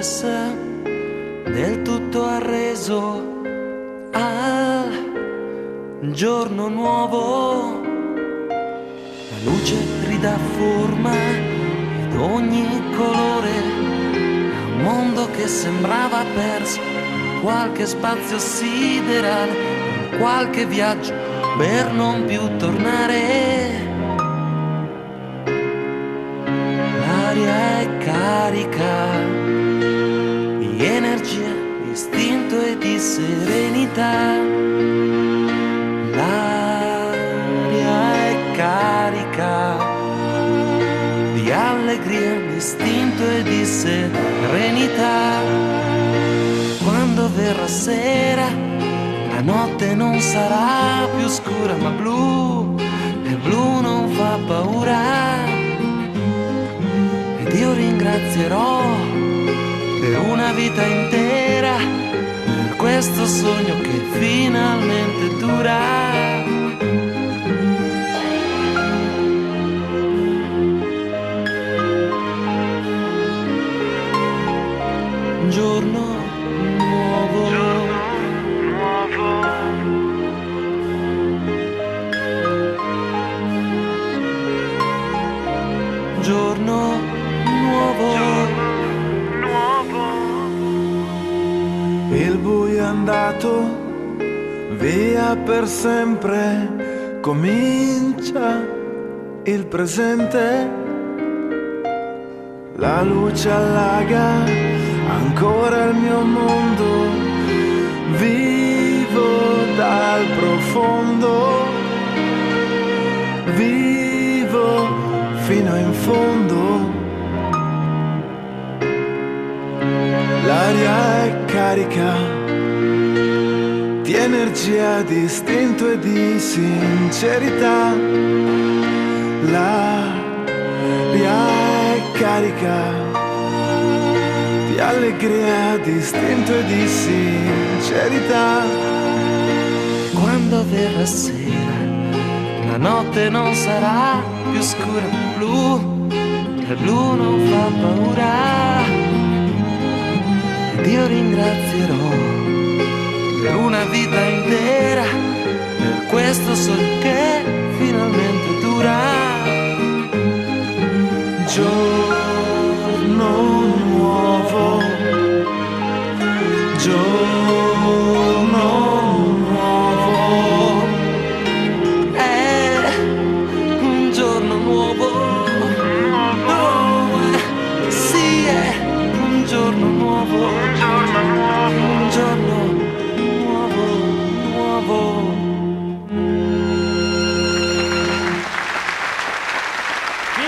stress del tutto arreso al giorno nuovo. La luce ridà forma ed ogni colore a un mondo che sembrava perso, qualche spazio siderale, qualche viaggio per non più tornare. L'aria è carica di energia, di istinto e di serenità. L'aria è carica di allegria, di istinto e di serenità. Quando verrà sera, la notte non sarà più scura ma blu, e blu non fa paura. Ed io ringrazierò per una vita intera per questo sogno che finalmente dura. Giorno nuovo, giorno nuovo. Il buio è andato via per sempre, comincia il presente. La luce allaga ancora il mio mondo, vivo dal profondo, vivo fino in fondo. L'aria è carica di energia, di istinto e di sincerità. L'aria è carica di allegria, di istinto e di sincerità. Quando verrà sera, la notte non sarà più scura ma blu, e blu non fa paura. Ed io ringrazierò per una vita intera per questo sogno che finalmente dura.